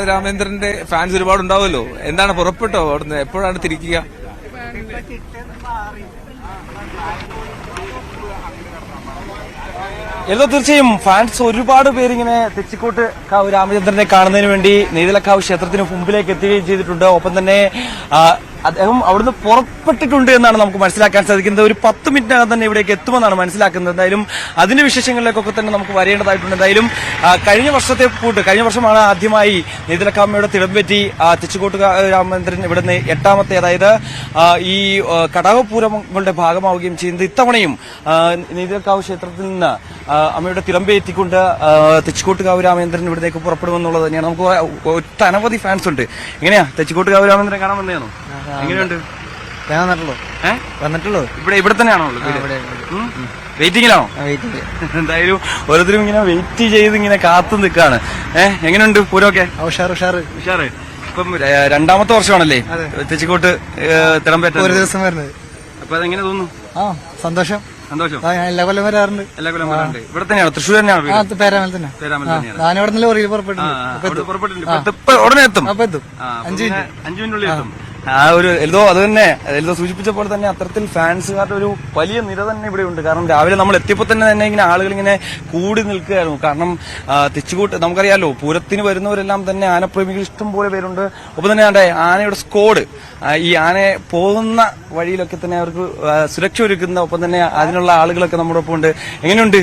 രാമേന്ദ്രന്റെ fans ഒരുപാട് ഉണ്ടാവുമല്ലോ. എന്താണ് പുറപ്പെട്ടോ അവിടുന്ന്? എപ്പോഴാണ് തിരിക്കുക? ഏതോ തീർച്ചയായും ഫാൻസ് ഒരുപാട് പേരിങ്ങനെ തെച്ചിക്കോട്ട് കാവ് രാമചന്ദ്രനെ കാണുന്നതിന് വേണ്ടി നെയ്തലക്കാവ് ക്ഷേത്രത്തിന് മുമ്പിലേക്ക് എത്തുകയും ചെയ്തിട്ടുണ്ട്. ഒപ്പം തന്നെ അദ്ദേഹം അവിടുന്ന് പുറപ്പെട്ടിട്ടുണ്ട് എന്നാണ് നമുക്ക് മനസ്സിലാക്കാൻ സാധിക്കുന്നത്. ഒരു 10 മിനിറ്റിനകം തന്നെ ഇവിടേക്ക് എത്തുമെന്നാണ് മനസ്സിലാക്കുന്നത്. എന്തായാലും അതിന്റെ വിശേഷങ്ങളിലേക്കൊക്കെ തന്നെ നമുക്ക് വരേണ്ടതായിട്ടുണ്ട്. എന്തായാലും കഴിഞ്ഞ വർഷമാണ് ആദ്യമായി നെയ്തലക്കാവമ്മയുടെ തിടമ്പറ്റി തെച്ചിക്കോട്ട് രാമചന്ദ്രൻ ഇവിടുന്ന് 8ാമത്തെ, അതായത് ഈ കടകപൂരങ്ങളുടെ ഭാഗമാവുകയും ചെയ്യുന്നത്. ഇത്തവണയും നെയ്തലക്കാവ് ക്ഷേത്രത്തിൽ നിന്ന് അമ്മയുടെ തിടമ്പേറ്റിക്കൊണ്ട് തെച്ചിക്കോട്ടുകാവ് രാമചന്ദ്രൻ ഇവിടേക്ക് പുറപ്പെടുമെന്നുള്ളത് തന്നെയാണ്. നമുക്ക് ഒട്ടനവധി ഫാൻസ് ഉണ്ട്. എങ്ങനെയാ തെച്ചിക്കോട്ടുകാവ് രാമചന്ദ്രൻ കാണാൻ വന്നതാണോ? എങ്ങനെയുണ്ട്? വന്നിട്ടുള്ളൂ. ഇവിടെ തന്നെയാണോ വെയിറ്റിംഗിലാണോ? എന്തായാലും ഓരോരുത്തരും ഇങ്ങനെ വെയിറ്റ് ചെയ്ത് ഇങ്ങനെ കാത്തു നിൽക്കാണ്. എങ്ങനെയുണ്ട് പൂരമൊക്കെ? ഉഷാറ്. ഇപ്പം 2ാമത്തെ വർഷമാണല്ലേ തെച്ചിക്കോട്ട് തിടമ്പേറ്റ? ഒരു ദിവസം വരുന്നത്. അപ്പൊ അതെങ്ങനെ തോന്നുന്നു? സന്തോഷം. എല്ലാ കൊല്ലം വരാറുണ്ട്. ഇവിടെ തന്നെയാണോ? തൃശ്ശൂർ തന്നെയാണോ? പേരാമൽ തന്നെ. ഞാനിവിടെ നിന്ന് ലോറിയിൽ പുറപ്പെട്ടിട്ടുണ്ട്. ഉടനെ എത്തും. 5 മിനിറ്റിനുള്ളിൽ എത്തും. അത് തന്നെ എൽദോ സൂചിപ്പിച്ച പോലെ തന്നെ അത്തരത്തിൽ ഫാൻസുകാരുടെ ഒരു വലിയ നിര തന്നെ ഇവിടെ ഉണ്ട്. കാരണം രാവിലെ നമ്മൾ എത്തിയപ്പോൾ തന്നെ ഇങ്ങനെ ആളുകൾ ഇങ്ങനെ കൂടി നിൽക്കുകയായിരുന്നു. കാരണം തെച്ചിക്കോട്ട് നമുക്കറിയാലോ, പൂരത്തിന് വരുന്നവരെല്ലാം തന്നെ ആനപ്രേമികൾ ഇഷ്ടം പോലെ പേരുണ്ട്. ഒപ്പം തന്നെ ആനയുടെ സ്ക്വാഡ് ഈ ആനയെ പോകുന്ന വഴിയിലൊക്കെ തന്നെ അവർക്ക് സുരക്ഷ ഒരുക്കുന്ന, ഒപ്പം തന്നെ അതിനുള്ള ആളുകളൊക്കെ നമ്മുടെ ഒപ്പം ഉണ്ട്. എങ്ങനെയുണ്ട്?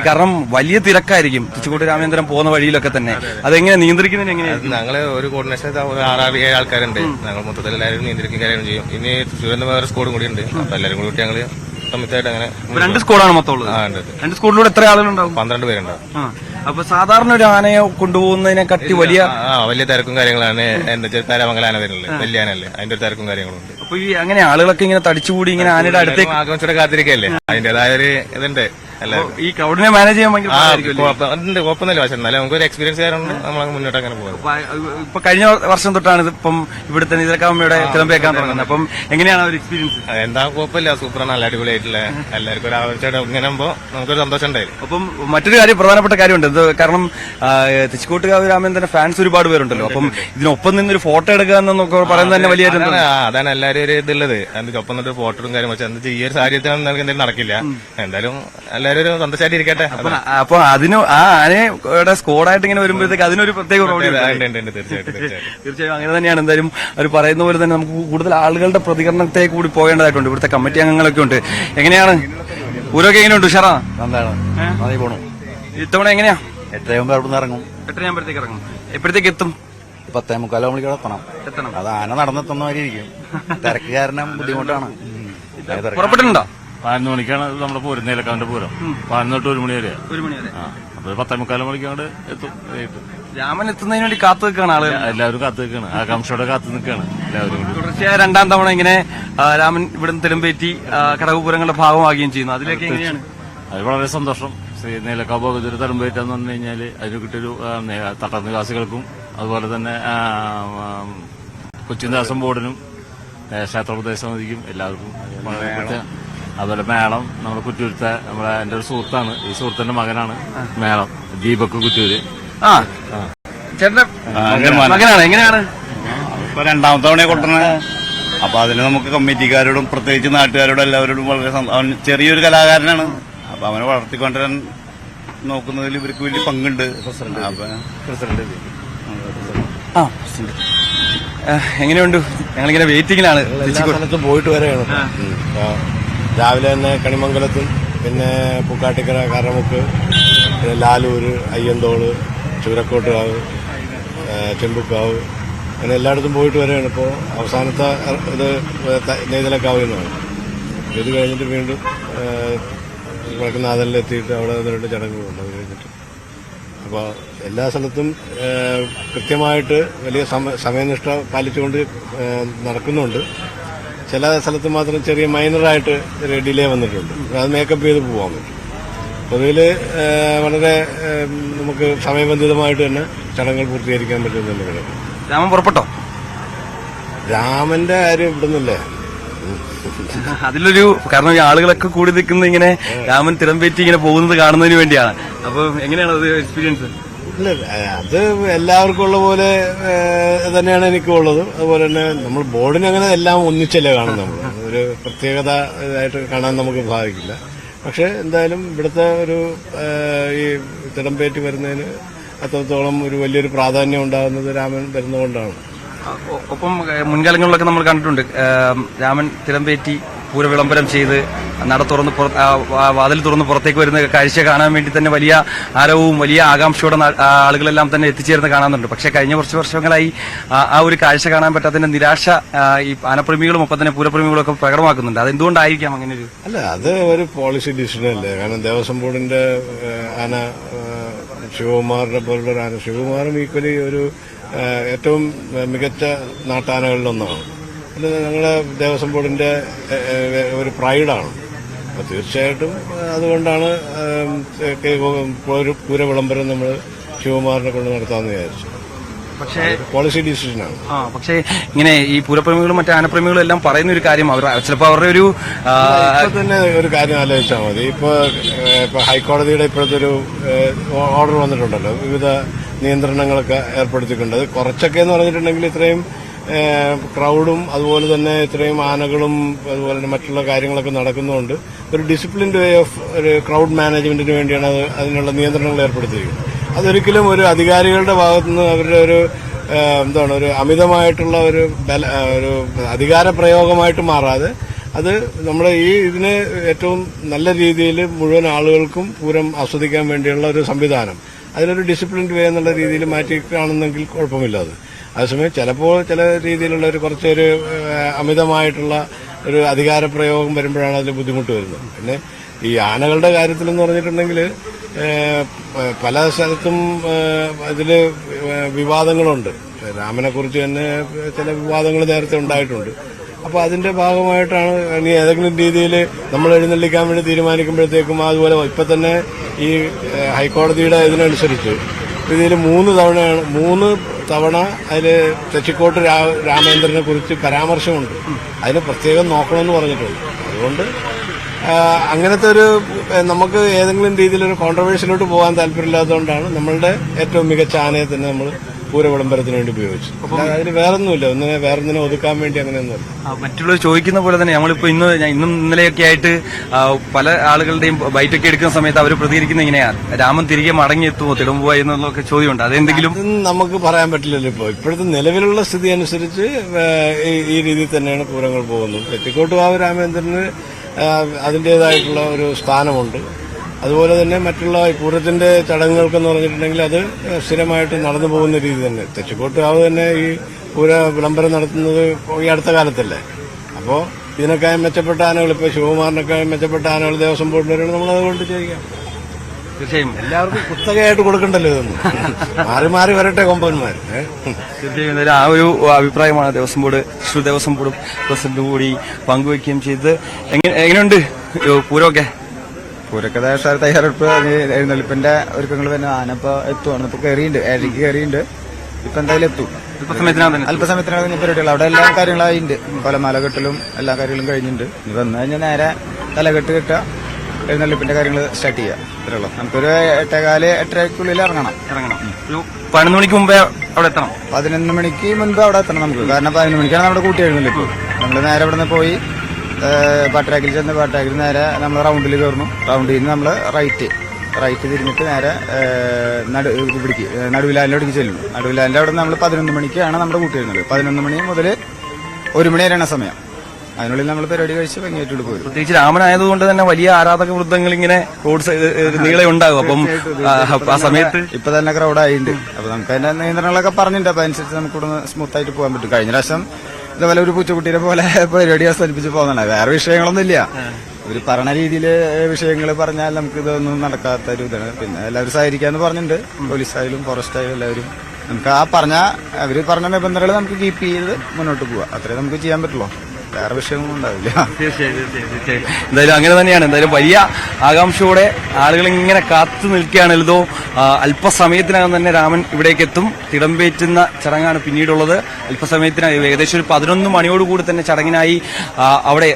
കാരണം വലിയ തിരക്കായിരിക്കും തെച്ചിക്കോട്ട് രാമേന്ദ്രൻ പോകുന്ന വഴിയിലൊക്കെ തന്നെ. അതെങ്ങനെ നിയന്ത്രിക്കുന്നതിന് എങ്ങനെയാണ്? ഞങ്ങള് ഒരു കോർഡിനേഷൻ 6-7 ആൾക്കാരുണ്ട്. ഞങ്ങൾ മൊത്തത്തിൽ എല്ലാവരും നിയന്ത്രിക്കും കാര്യം ചെയ്യും. ഇനി തൃശ്ശൂരിന്റെ വേറെ സ്കോഡും കൂടി ഉണ്ട്. അപ്പൊ എല്ലാവരും കൂടി ഞങ്ങള് സംയുക്തമായിട്ട് അങ്ങനെ 2 സ്കോഡാണ് മൊത്തമുള്ളത്. 2 സ്കോഡിലൂടെ എത്ര ആളുകളുണ്ടാവും? 12 പേരുണ്ടാവും. അപ്പൊ സാധാരണ ഒരു ആനയെ കൊണ്ടുപോകുന്നതിനെ കട്ടി വലിയ തിരക്കും കാര്യങ്ങളാണ്. എന്താ വെച്ചാൽ താരാമംഗല വരുന്നത് വലിയ ആനല്ലേ, അതിന്റെ ഒരു തിരക്കും കാര്യങ്ങളും ഉണ്ട്. അപ്പൊ ഈ അങ്ങനെ ആളുകളൊക്കെ ഇങ്ങനെ തടിച്ചുകൂടി ഇങ്ങനെ ആനയുടെ അടുത്തേക്ക് ആകാംക്ഷയോടെ കാത്തിരിക്കല്ലേ, അതിന്റേതായ ഒരു ഇതുണ്ട്. ഈ ക്രൗഡിനെ മാനേജ് ചെയ്യാൻ കുഴപ്പമൊന്നുമില്ല. പക്ഷെ എന്നാലും നമുക്കൊരു എക്സ്പീരിയൻസ് കാരണം നമ്മൾ മുന്നോട്ട് അങ്ങനെ പോകും. ഇപ്പൊ കഴിഞ്ഞ വർഷം തൊട്ടാണ് ഇപ്പം ഇവിടുത്തെ നെയ്തലക്കാവമ്മയുടെ തിടമ്പേക്കാൻ തുടങ്ങുന്നത്. അപ്പം എങ്ങനെയാണ് ഒരു എക്സ്പീരിയൻസ്? എന്താ കുഴപ്പമില്ല, സൂപ്പറാണ്, നല്ല അടിപൊളിയായിട്ടുള്ള. എല്ലാവർക്കും ഒരു ആവശ്യമായിട്ട് ഇങ്ങനെ ആകുമ്പോൾ നമുക്കൊരു സന്തോഷം ഉണ്ടായിരുന്നു. അപ്പം മറ്റൊരു പ്രധാനപ്പെട്ട കാര്യമുണ്ട്. കാരണം തെച്ചിക്കോട്ടുകാവ് രാമേന്ദ്രന്റെ ഫാൻസ് ഒരുപാട് പേരുണ്ടല്ലോ. അപ്പം ഇതിനൊപ്പം നിന്നൊരു ഫോട്ടോ എടുക്കുക എന്നൊക്കെ പറയുന്നത് തന്നെ വലിയ അതാണ് എല്ലാവരും ഒരു ഇതുള്ളത്. അതിനൊപ്പം നിന്നൊരു ഫോട്ടോയും കാര്യം. പക്ഷെ എന്താ ഈ ഒരു സാഹചര്യത്തിൽ എന്തെങ്കിലും നടക്കില്ല. എന്തായാലും എല്ലാവരും ഒരു സന്തോഷമായിട്ട് ഇരിക്കട്ടെ. അപ്പൊ അതിന് ആ ആനയുടെ സ്കോഡായിട്ട് ഇങ്ങനെ വരുമ്പോഴത്തേക്ക് അതിനൊരു പ്രത്യേക തീർച്ചയായും അങ്ങനെ തന്നെയാണ്. എന്തായാലും അവർ പറയുന്ന പോലെ തന്നെ നമുക്ക് കൂടുതൽ ആളുകളുടെ പ്രതികരണത്തെ കൂടി പോകേണ്ടതായിട്ടുണ്ട്. ഇവിടുത്തെ കമ്മിറ്റി അംഗങ്ങളൊക്കെ ഉണ്ട്. എങ്ങനെയാണ് പൂരമൊക്കെ? എങ്ങനെയുണ്ട്? ഉഷാറാ? ഇത്തവണ എങ്ങനെയാ? 8:30 ഇറങ്ങും. 8:30 ഇറങ്ങും. എപ്പോഴത്തേക്ക് എത്തും? 10:45 മണിക്കൂടെ എത്തണം. അത് ആന നടന്നെത്തുന്ന മാതിരി ഇരിക്കും. തിരക്ക് കാരണം ബുദ്ധിമുട്ടാണ്. പുറപ്പെട്ടിട്ടുണ്ടോ? 11 മണിക്കാണ് നമ്മുടെ പൂരം, നെയ്തലക്കാവിന്റെ പൂരം. 11 തൊട്ട് 1 മണി വരെ. അപ്പൊ 10:45 മണിക്ക് അങ്ങോട്ട് എത്തും. രാമൻ എത്തുന്നതിന് വേണ്ടി കാത്തു നിൽക്കുകയാണ് ആളുകൾ. എല്ലാവരും കാത്തു നിൽക്കുകയാണ്, ആകാംക്ഷയോടെ കാത്തു നിൽക്കുകയാണ് എല്ലാവരും. തുടർച്ചയായ 2ാം തവണ ഇങ്ങനെ രാമൻ ഇവിടുന്ന് തിടമ്പേറ്റി കടകപൂരങ്ങളുടെ ഭാഗമാകുകയും ചെയ്യുന്നു. അതിലേക്ക് എങ്ങനെയാണ്? അത് വളരെ സന്തോഷം. ശ്രീ നെയ്തലക്കാവ് ഭഗവതി തിടമ്പേറ്റാന്ന് പറഞ്ഞു കഴിഞ്ഞാല് അതിന് കിട്ടിയൊരു തട്ടനിവാസികൾക്കും അതുപോലെ തന്നെ കൊച്ചിൻദാസം ബോർഡിനും ക്ഷേത്രപ്രദേശ സമിതിക്കും എല്ലാവർക്കും. അതുപോലെ മേളം നമ്മുടെ കുറ്റൂരത്തെ എന്റെ ഒരു സുഹൃത്താണ്, ഈ സുഹൃത്തിന്റെ മകനാണ് മേളം, ദീപക് കുറ്റൂര്. ചേട്ടന്റെ മകനാണ്. എങ്ങനെയാണ്? ഇപ്പൊ 2ാമത്തെ തവണ കൊണ്ടുവരണേ. അപ്പൊ അതിന് നമുക്ക് കമ്മിറ്റിക്കാരോടും പ്രത്യേകിച്ച് നാട്ടുകാരോടും എല്ലാവരോടും വളരെ അവൻ ചെറിയൊരു കലാകാരനാണ്. അപ്പൊ അവനെ വളർത്തിക്കൊണ്ടുവരാൻ നോക്കുന്നതിൽ ഇവർക്ക് വലിയ പങ്കുണ്ട്. എങ്ങനെയുണ്ട്? ഞങ്ങളിങ്ങനെ വെയിറ്റിംഗിലാണ്. പോയിട്ട് വരെയാണ്. രാവിലെ തന്നെ കണിമംഗലത്തും പിന്നെ പൂക്കാട്ടിക്കര, കറമുക്ക്, പിന്നെ ലാലൂര്, അയ്യന്തോള്, ചൂരക്കോട്ടുകാവ്, ചെമ്പുക്കാവ്, അങ്ങനെ എല്ലായിടത്തും പോയിട്ട് വരെയാണ്. ഇപ്പോൾ അവസാനത്തെ ഇത് നെയ്തലക്കാവ് എന്നാണ്. ഇത് കഴിഞ്ഞിട്ട് വീണ്ടും വടക്കുന്നാഥനിലെത്തിയിട്ട് അവിടെ 1-2 ചടങ്ങുകളുണ്ട്. അത് കഴിഞ്ഞിട്ട് അപ്പോൾ എല്ലാ സ്ഥലത്തും കൃത്യമായിട്ട് വലിയ സമയനിഷ്ഠ പാലിച്ചുകൊണ്ട് നടക്കുന്നുണ്ട്. ചില സ്ഥലത്ത് മാത്രം ചെറിയ മൈനറായിട്ട് ഡിലേ വന്നിട്ടുണ്ട്. അത് മേക്കപ്പ് ചെയ്ത് പോകാൻ പറ്റും. പൊതുവിൽ വളരെ നമുക്ക് സമയബന്ധിതമായിട്ട് തന്നെ ചടങ്ങുകൾ പൂർത്തീകരിക്കാൻ പറ്റുന്നുണ്ട്. രാമൻ പുറപ്പെട്ടോ? രാമന്റെ കാര്യം ഇവിടുന്നല്ലേ. അതിലൊരു കാരണം ഈ ആളുകളൊക്കെ കൂടി നിൽക്കുന്ന ഇങ്ങനെ രാമൻ തിടമ്പേറ്റി ഇങ്ങനെ പോകുന്നത് കാണുന്നതിന് വേണ്ടിയാണ്. അപ്പൊ എങ്ങനെയാണ് അത് എക്സ്പീരിയൻസ്? ഇല്ല, അത് എല്ലാവർക്കും ഉള്ള പോലെ തന്നെയാണ് എനിക്കും ഉള്ളത്. അതുപോലെ തന്നെ നമ്മൾ ബോർഡിന് അങ്ങനെ എല്ലാം ഒന്നിച്ചല്ലേ കാണും. നമ്മൾ ഒരു പ്രത്യേകത ഇതായിട്ട് കാണാൻ നമുക്ക് സാധിക്കില്ല. പക്ഷെ എന്തായാലും ഇവിടുത്തെ ഒരു ഈ തിടമ്പേറ്റി വരുന്നതിന് അത്രത്തോളം ഒരു വലിയൊരു പ്രാധാന്യം ഉണ്ടാകുന്നത് രാമൻ വരുന്നതുകൊണ്ടാണ്. ഒപ്പം മുൻകാലങ്ങളിലൊക്കെ നമ്മൾ കണ്ടിട്ടുണ്ട് രാമൻ തിടമ്പേറ്റി പൂര വിളംബരം ചെയ്ത് നട തുറന്ന് വാതിൽ തുറന്ന് പുറത്തേക്ക് വരുന്ന കാഴ്ച കാണാൻ വേണ്ടി തന്നെ വലിയ ആരവവും വലിയ ആകാംക്ഷയോടെ ആളുകളെല്ലാം തന്നെ എത്തിച്ചേർന്ന് കാണാറുണ്ട്. പക്ഷേ കഴിഞ്ഞ കുറച്ച് വർഷങ്ങളായി ആ ഒരു കാഴ്ച കാണാൻ പറ്റാത്തതിന്റെ നിരാശ ഈ ആനപ്രേമികളും ഒപ്പം തന്നെ പൂരപ്രേമികളും ഒക്കെ പ്രകടമാക്കുന്നുണ്ട്. അതെന്തുകൊണ്ടായിരിക്കാം അങ്ങനെ ഒരു അല്ല, അത് ഒരു പോളിസി ഡിസിഷൻ അല്ലേ. കാരണം ദേവസ്വം ബോർഡിന്റെ ആന ശിവകുമാറിനെ പോലുള്ള ആന, ശിവകുമാറും ഈക്വലി ഒരു ഏറ്റവും മികച്ച നാട്ടാനകളിലൊന്നാണ്. അത് ഞങ്ങളുടെ ദേവസ്വം ബോർഡിന്റെ ഒരു പ്രൈഡാണ്. അപ്പൊ തീർച്ചയായിട്ടും അതുകൊണ്ടാണ് പൂര വിളംബരം നമ്മൾ ശിവകുമാറിനെ കൊണ്ട് നടത്താമെന്ന് വിചാരിച്ചു. പക്ഷേ പോളിസി ഡിസിഷനാണ്. പക്ഷേ ഇങ്ങനെ ഈ പൂരപ്രേമികളും മറ്റു ആനപ്രേമികളും എല്ലാം പറയുന്ന ഒരു കാര്യം അവർ ചിലപ്പോൾ അവരുടെ ഒരു ഇപ്പൊ തന്നെ ഒരു കാര്യം ആലോചിച്ചാൽ മതി. ഇപ്പൊ ഹൈക്കോടതിയുടെ ഇപ്പോഴത്തെ ഒരു ഓർഡർ വന്നിട്ടുണ്ടല്ലോ, വിവിധ നിയന്ത്രണങ്ങളൊക്കെ ഏർപ്പെടുത്തിയിട്ടുണ്ട്. അത് കുറച്ചൊക്കെ എന്ന് പറഞ്ഞിട്ടുണ്ടെങ്കിൽ ഇത്രയും ക്രൗഡും അതുപോലെ തന്നെ ഇത്രയും ആനകളും അതുപോലെ തന്നെ മറ്റുള്ള കാര്യങ്ങളൊക്കെ നടക്കുന്നതുകൊണ്ട് ഒരു ഡിസിപ്ലിൻഡ് വേ ഓഫ് ഒരു ക്രൗഡ് മാനേജ്മെന്റിന് വേണ്ടിയാണ് അതിനുള്ള നിയന്ത്രണങ്ങൾ ഏർപ്പെടുത്തിയിരിക്കുന്നത്. അതൊരിക്കലും ഒരു അധികാരികളുടെ ഭാഗത്തുനിന്ന് അവരുടെ ഒരു ഒരു അമിതമായിട്ടുള്ള ഒരു അധികാര പ്രയോഗമായിട്ട് മാറാതെ അത് നമ്മുടെ ഇതിന് ഏറ്റവും നല്ല രീതിയിൽ മുഴുവൻ ആളുകൾക്കും പൂരം ആസ്വദിക്കാൻ വേണ്ടിയുള്ള ഒരു സംവിധാനം, അതിനൊരു ഡിസിപ്ലിൻഡ് വേ എന്നുള്ള രീതിയിൽ മാറ്റി കാണുന്നെങ്കിൽ കുഴപ്പമില്ല. അത് അതേസമയം ചിലപ്പോൾ ചില രീതിയിലുള്ള ഒരു കുറച്ചൊരു അമിതമായിട്ടുള്ള ഒരു അധികാര പ്രയോഗം വരുമ്പോഴാണ് അതിൽ ബുദ്ധിമുട്ട് വരുന്നത്. പിന്നെ ഈ ആനകളുടെ കാര്യത്തിലെന്ന് പറഞ്ഞിട്ടുണ്ടെങ്കിൽ പല സ്ഥലത്തും ഇതില് വിവാദങ്ങളുണ്ട്. രാമനെ കുറിച്ച് തന്നെ ചില വിവാദങ്ങൾ നേരത്തെ ഉണ്ടായിട്ടുണ്ട്. അപ്പൊ അതിന്റെ ഭാഗമായിട്ടാണ് ഇനി ഏതെങ്കിലും രീതിയിൽ നമ്മൾ എഴുന്നള്ളിക്കാൻ വേണ്ടി തീരുമാനിക്കുമ്പോഴത്തേക്കും അതുപോലെ ഇപ്പൊ തന്നെ ഈ ഹൈക്കോടതിയുടെ ഇതിനനുസരിച്ച് ഇതിൽ 3 തവണ അതിൽ തെച്ചിക്കോട്ട് രാമേന്ദ്രനെ കുറിച്ച് പരാമർശമുണ്ട്. അതിന് പ്രത്യേകം നോക്കണമെന്ന് പറഞ്ഞിട്ടുണ്ട്. അതുകൊണ്ട് അങ്ങനത്തെ ഒരു നമുക്ക് ഏതെങ്കിലും രീതിയിലൊരു കോൺട്രവേഴ്സിലോട്ട് പോകാൻ താല്പര്യമില്ലാത്തതുകൊണ്ടാണ് നമ്മളുടെ ഏറ്റവും മികച്ച ആനയെ തന്നെ നമ്മൾ പൂര വിളംബരത്തിന് വേണ്ടി ഉപയോഗിച്ചു. അതിന് വേറൊന്നുമില്ല, വേറൊന്നിനെ ഒതുക്കാൻ വേണ്ടി അങ്ങനെയൊന്നുമില്ല. മറ്റുള്ളവർ ചോദിക്കുന്ന പോലെ തന്നെ നമ്മളിപ്പോ ഇന്നും ഇന്നലെയൊക്കെ ആയിട്ട് പല ആളുകളുടെയും ബൈറ്റൊക്കെ എടുക്കുന്ന സമയത്ത് അവർ പ്രതികരിക്കുന്ന ഇങ്ങനെയാണ്, രാമൻ തിരികെ മടങ്ങിയെത്തുമോ തിടമ്പുക എന്നുള്ളതൊക്കെ ചോദ്യമുണ്ട്. അതെന്തെങ്കിലും നമുക്ക് പറയാൻ പറ്റില്ലല്ലോ. ഇപ്പോഴത്തെ നിലവിലുള്ള സ്ഥിതി അനുസരിച്ച് ഈ രീതിയിൽ തന്നെയാണ് പൂരങ്ങൾ പോകുന്നത്. തെച്ചിക്കോട്ടുകാവ് രാമേന്ദ്രന് അതിൻ്റെതായിട്ടുള്ള ഒരു സ്ഥാനമുണ്ട്. അതുപോലെ തന്നെ മറ്റുള്ള പൂരത്തിന്റെ ചടങ്ങുകൾക്കെന്ന് പറഞ്ഞിട്ടുണ്ടെങ്കിൽ അത് സ്ഥിരമായിട്ട് നടന്നു പോകുന്ന രീതി തന്നെ. തെച്ചിക്കോട്ടുകാവ് തന്നെ ഈ പൂര വിളംബരം നടത്തുന്നത് ഈ അടുത്ത കാലത്തല്ലേ. അപ്പോൾ ഇതിനൊക്കെ മെച്ചപ്പെട്ട ആനകൾ, ഇപ്പോൾ ശിവകുമാറിനൊക്കെ മെച്ചപ്പെട്ട ആനകൾ ദേവസ്വം ബോർഡിന് നമ്മൾ അതുകൊണ്ട് ചെയ്യാം. തീർച്ചയായും എല്ലാവർക്കും കുത്തകയായിട്ട് കൊടുക്കണ്ടല്ലോ ഇതൊന്നും. മാറി മാറി വരട്ടെ കൊമ്പന്മാർ. തീർച്ചയായും ആ ഒരു അഭിപ്രായമാണ് Devaswom board, Thrissur Devaswom board president കൂടി പങ്കുവയ്ക്കുകയും ചെയ്തത്. എങ്ങനെയുണ്ട് പൂരമൊക്കെ? പൂരൊക്കെ തയ്യാറെടുപ്പ്, എഴുന്നള്ളിപ്പിന്റെ ഒരുക്കങ്ങൾ തന്നെ. ആനപ്പോ എത്തുവാണ്, ഇപ്പൊ കയറിയുണ്ട്, 7:30 കയറിയുണ്ട്. ഇപ്പൊ എന്തായാലും എത്തും. അല്പസമയത്തിനകം പരിപാടികൾ അവിടെ എല്ലാ കാര്യങ്ങളായിട്ടുണ്ട്. കൊലമാല കെട്ടലും എല്ലാ കാര്യങ്ങളും കഴിഞ്ഞിട്ടുണ്ട്. ഇനി വന്നു കഴിഞ്ഞാൽ നേരെ തലകെട്ട് കെട്ടുക, എഴുന്നള്ളിപ്പിന്റെ കാര്യങ്ങൾ സ്റ്റാർട്ട് ചെയ്യാം. ഇത്രയുള്ളൂ. നമുക്കൊരു 8:15-8:30 ഇറങ്ങണം. ഒരു 11 മണിക്ക് മുമ്പേ അവിടെ എത്തണം. 11 മണിക്ക് മുൻപ് അവിടെ എത്തണം നമുക്ക്. കാരണം 11 മണിക്കാണ് നമ്മുടെ കൂട്ടി എഴുന്നള്ളിപ്പ്. നമ്മൾ നേരെ ഇവിടെ നിന്ന് പോയി പാട്രാക്കിൽ ചെന്ന് പാട്രാക്കിൽ നേരെ നമ്മൾ റൗണ്ടിൽ കയറുന്നു. റൗണ്ടിൽ നിന്ന് നമ്മൾ റൈറ്റ് തിരിഞ്ഞിട്ട് നേരെ നടുവിലാലിലോടേക്ക് ചെല്ലുന്നു. നടുവിലാലിന്റെ അവിടെ നമ്മൾ 11 മണിക്കാണ് നമ്മുടെ കൂട്ടി എഴുന്നത്. 11 മണി മുതൽ 1 മണി വരെയാണ് സമയം. അതിനുള്ളിൽ നമ്മൾ പരിപാടി കഴിച്ച് ഭംഗിയായിട്ട് പോയി. പ്രത്യേകിച്ച് രാമനായതുകൊണ്ട് തന്നെ വലിയ ആരാധക വൃദ്ധങ്ങൾ ഇങ്ങനെ റോഡ് നീളെ ഉണ്ടാകും. അപ്പം ആ സമയത്ത് ഇപ്പൊ തന്നെ ക്രൗഡായിട്ടുണ്ട്. അപ്പൊ നമുക്ക് അതിന്റെ നിയന്ത്രണങ്ങളൊക്കെ പറഞ്ഞിട്ടുണ്ട്. അപ്പൊ അനുസരിച്ച് നമുക്ക് ഇവിടെ സ്മൂത്ത് ആയിട്ട് പോകാൻ പറ്റും. കഴിഞ്ഞ പ്രാവശ്യം ഇതുപോലെ ഒരു പൂച്ചക്കുട്ടീനെ പോലെ പരിപാടി അവസാനിപ്പിച്ച് പോകുന്നതാണ്. വേറെ വിഷയങ്ങളൊന്നും ഇല്ല. ഇവര് പറഞ്ഞ രീതിയിൽ വിഷയങ്ങൾ പറഞ്ഞാൽ നമുക്ക് ഇതൊന്നും നടക്കാത്ത ഒരു ഇതാണ്. പിന്നെ എല്ലാവരും സഹകരിക്കാന്ന് പറഞ്ഞിട്ടുണ്ട്. പോലീസായാലും ഫോറസ്റ്റ് ആയാലും എല്ലാവരും നമുക്ക് അവര് പറഞ്ഞ നിബന്ധനകൾ നമുക്ക് കീപ്പ് ചെയ്ത് മുന്നോട്ട് പോവാം. അത്രേ നമുക്ക് ചെയ്യാൻ പറ്റുള്ളൂ. വേറെ വിഷയമൊന്നും ഉണ്ടാവില്ല. തീർച്ചയായും എന്തായാലും അങ്ങനെ തന്നെയാണ്. എന്തായാലും വലിയ ആകാംക്ഷയോടെ ആളുകൾ ഇങ്ങനെ കാത്തു നിൽക്കുകയാണല്ലോ. അല്പസമയത്തിനകം തന്നെ രാമൻ ഇവിടേക്ക് എത്തും. തിടമ്പേറ്റുന്ന ചടങ്ങാണ് പിന്നീടുള്ളത്. അല്പസമയത്തിനകം ഏകദേശം ഒരു 11 മണിയോടുകൂടി തന്നെ ചടങ്ങിനായി അവിടെ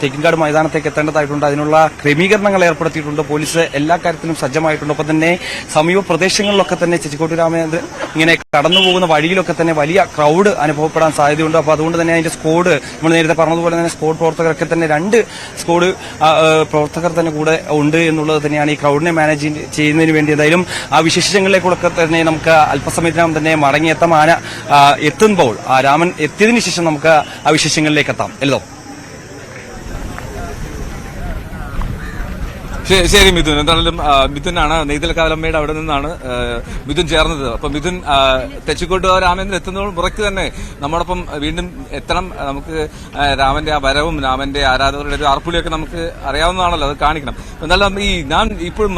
തേക്കിൻകാട് മൈതാനത്തേക്ക് എത്തേണ്ടതായിട്ടുണ്ട്. അതിനുള്ള ക്രമീകരണങ്ങൾ ഏർപ്പെടുത്തിയിട്ടുണ്ട്. പോലീസ് എല്ലാ കാര്യത്തിലും സജ്ജമായിട്ടുണ്ട്. ഒപ്പം തന്നെ സമീപ പ്രദേശങ്ങളിലൊക്കെ തന്നെ തെച്ചിക്കോട്ട് രാമചന്ദ്രൻ ഇങ്ങനെ കടന്നു പോകുന്ന വഴിയിലൊക്കെ തന്നെ വലിയ ക്രൗഡ് അനുഭവപ്പെടാൻ സാധ്യതയുണ്ട്. അപ്പോൾ അതുകൊണ്ട് തന്നെ അതിന്റെ സ്ക്വാഡ്, നമ്മൾ നേരത്തെ പറഞ്ഞതുപോലെ തന്നെ സ്ക്വാഡ് പ്രവർത്തകരൊക്കെ തന്നെ 2 സ്ക്വാഡ് പ്രവർത്തകർ തന്നെ കൂടെ ഉണ്ട് എന്നുള്ളത് തന്നെയാണ് ഈ ക്രൗഡിനെ മാനേജ് ചെയ്യുന്നതിന് വേണ്ടി. എന്തായാലും ആ വിശേഷങ്ങളിലേക്കൂടെ തന്നെ നമുക്ക് അല്പസമയത്തിനകം തന്നെ മടങ്ങിയെത്താം. ആന എത്തുമ്പോൾ രാമൻ എത്തിയതിനു ശേഷം നമുക്ക് ആ വിശേഷങ്ങളിലേക്ക് എത്താം. എല്ലോ ശരി മിഥുൻ, എന്തായാലും മിഥുനാണ് നെയ്തൽക്കാലമ്മയുടെ അവിടെ നിന്നാണ് മിഥുൻ ചേർന്നത്. അപ്പൊ മിഥുൻ തെച്ചിക്കോട്ട് രാമേന്ദ്രൻ എത്തുന്നതോട് മുറയ്ക്ക് തന്നെ നമ്മോടൊപ്പം വീണ്ടും എത്തണം. നമുക്ക് രാമന്റെ ആ വരവും രാമന്റെ ആരാധകരുടെ ഒരു ആർപ്പുളിയൊക്കെ നമുക്ക് അറിയാവുന്നതാണല്ലോ, അത് കാണിക്കണം. എന്തായാലും ഞാൻ ഇപ്പോഴും